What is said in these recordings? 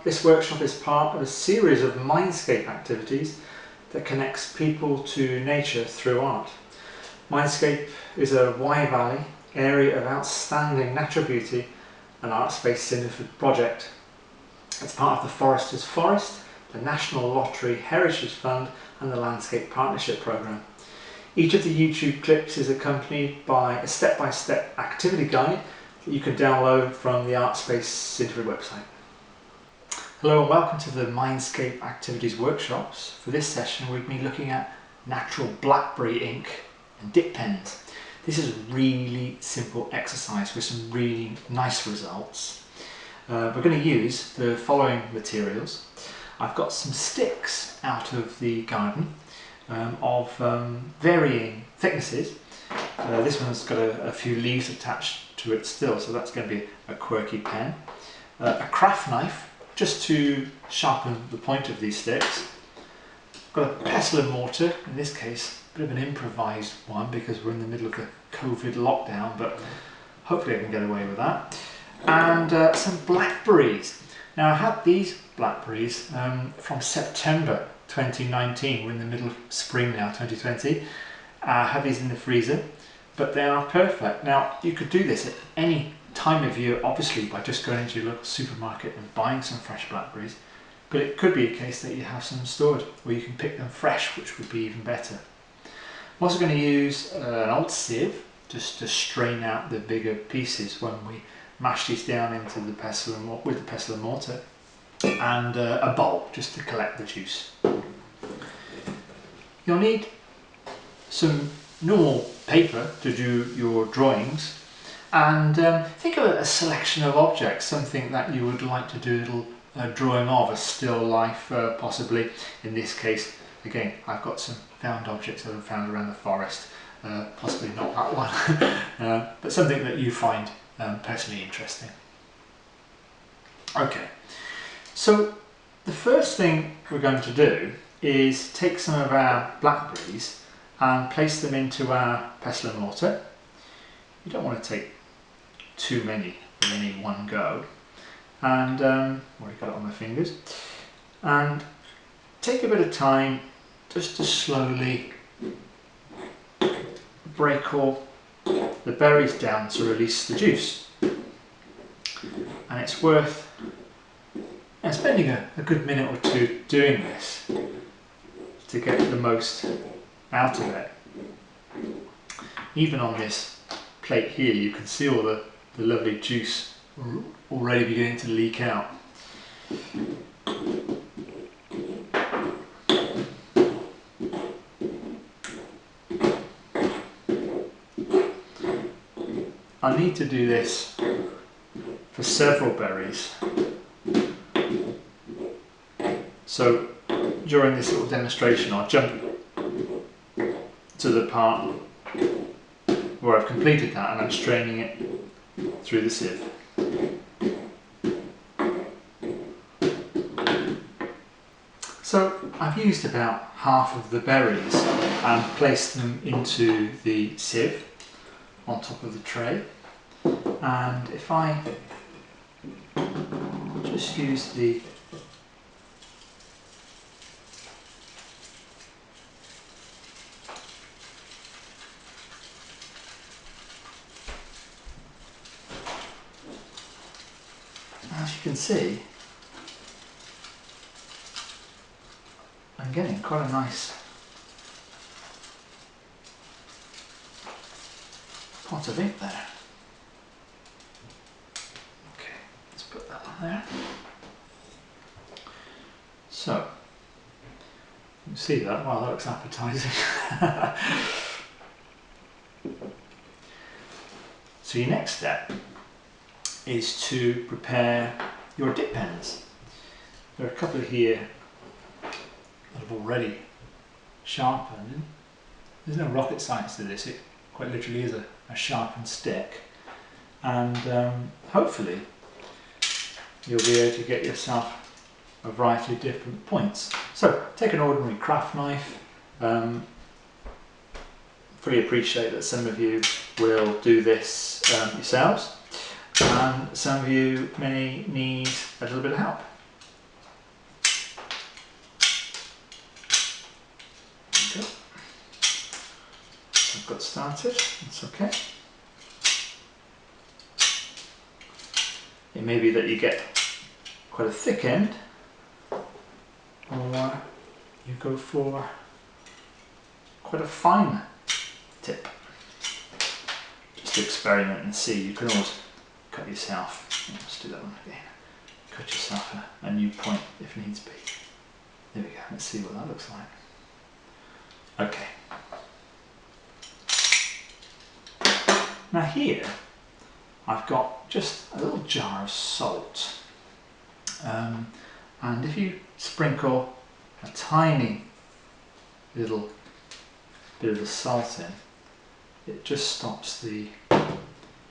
This workshop is part of a series of mindscape activities that connects people to nature through art. Mindscape is a Wye Valley area of outstanding natural beauty and Artspace Cinderford project. It's part of the Foresters Forest, the National Lottery Heritage Fund and the Landscape Partnership Programme. Each of the YouTube clips is accompanied by a step-by-step activity guide that you can download from the Artspace Cinderford website. Hello and welcome to the Mindscape Activities workshops. For this session we'll be looking at natural Blackberry ink and dip pens. This is a really simple exercise with some really nice results. We're going to use the following materials. I've got some sticks out of the garden of varying thicknesses. This one's got a few leaves attached to it still, so that's going to be a quirky pen. A craft knife just to sharpen the point of these sticks. Got a pestle and mortar, in this case a bit of an improvised one because we're in the middle of the COVID lockdown, but hopefully I can get away with that. And some blackberries. Now I had these blackberries from September 2019, we're in the middle of spring now, 2020. I had these in the freezer, but they are perfect. Now you could do this at any time of year, obviously, by just going into your local supermarket and buying some fresh blackberries, but it could be a case that you have some stored where you can pick them fresh, which would be even better. I'm also going to use an old sieve just to strain out the bigger pieces when we mash these down into the pestle and with the pestle and mortar, and a bowl just to collect the juice. You'll need some normal paper to do your drawings, and think of a selection of objects, something that you would like to do a little drawing of, a still life possibly. In this case, again, I've got some found objects that I've found around the forest, possibly not that one, but something that you find personally interesting. Okay, so the first thing we're going to do is take some of our blackberries and place them into our pestle and mortar. You don't want to take too many in any one go, and already got it on my fingers, and take a bit of time just to slowly break all the berries down to release the juice. And it's worth spending a good minute or two doing this to get the most out of it. Even on this plate here you can see all the lovely juice already beginning to leak out. I need to do this for several berries, so during this little demonstration I'll jump to the part where I've completed that and I'm straining it through the sieve. So I've used about half of the berries and placed them into the sieve on top of the tray, and if I just use the as you can see, I'm getting quite a nice pot of ink there. Okay, let's put that on there. So, you can see that, wow, that looks appetizing. So your next step is to prepare your dip pens. There are a couple here that I've already sharpened. There's no rocket science to this, it quite literally is a sharpened stick, and hopefully you'll be able to get yourself a variety of different points. So take an ordinary craft knife. Fully appreciate that some of you will do this yourselves, and some of you may need a little bit of help. I've got started, it's okay. It may be that you get quite a thick end, or you go for quite a fine tip. Just to experiment and see. You can always cut yourself. Let's do that one again. Cut yourself a new point if needs be. There we go, let's see what that looks like. Okay. Now here, I've got just a little jar of salt. And if you sprinkle a tiny little bit of the salt in, it just stops the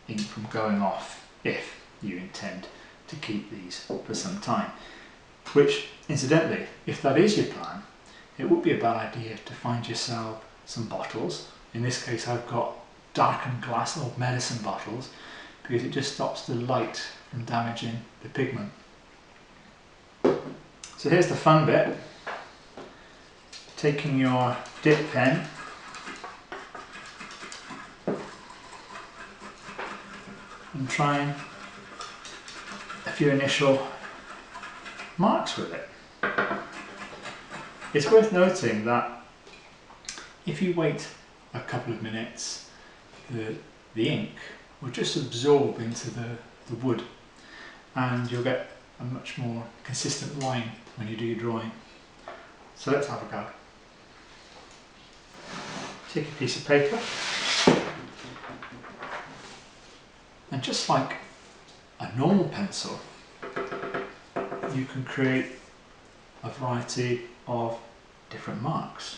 ink from going off if you intend to keep these for some time. Which, incidentally, if that is your plan, it would be a bad idea to find yourself some bottles. In this case I've got darkened glass or medicine bottles, because it just stops the light from damaging the pigment. So here's the fun bit. Taking your dip pen and trying a few initial marks with it. It's worth noting that if you wait a couple of minutes, the ink will just absorb into the wood, and you'll get a much more consistent line when you do your drawing. So let's have a go. Take a piece of paper, and just like a normal pencil, you can create a variety of different marks.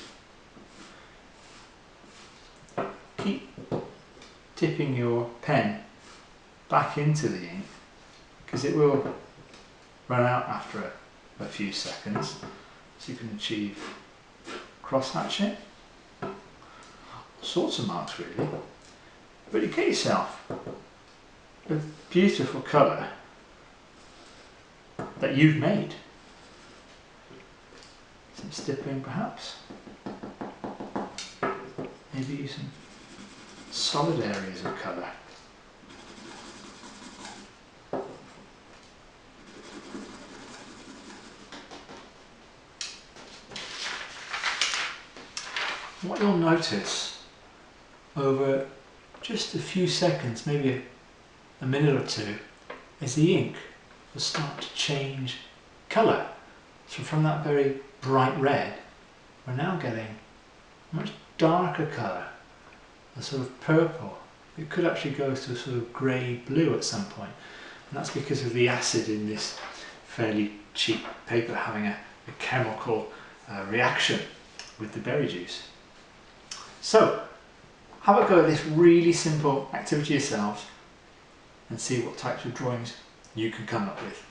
Keep dipping your pen back into the ink, because it will run out after a few seconds, so you can achieve cross-hatching, all sorts of marks really, but you get yourself a beautiful colour that you've made. Some stippling perhaps, maybe some solid areas of colour. What you'll notice over just a few seconds, maybe a minute or two, is the ink will start to change colour. So from that very bright red, we're now getting a much darker colour, a sort of purple. It could actually go to a sort of grey blue at some point, and that's because of the acid in this fairly cheap paper having a chemical reaction with the berry juice. So have a go at this really simple activity yourselves and see what types of drawings you can come up with.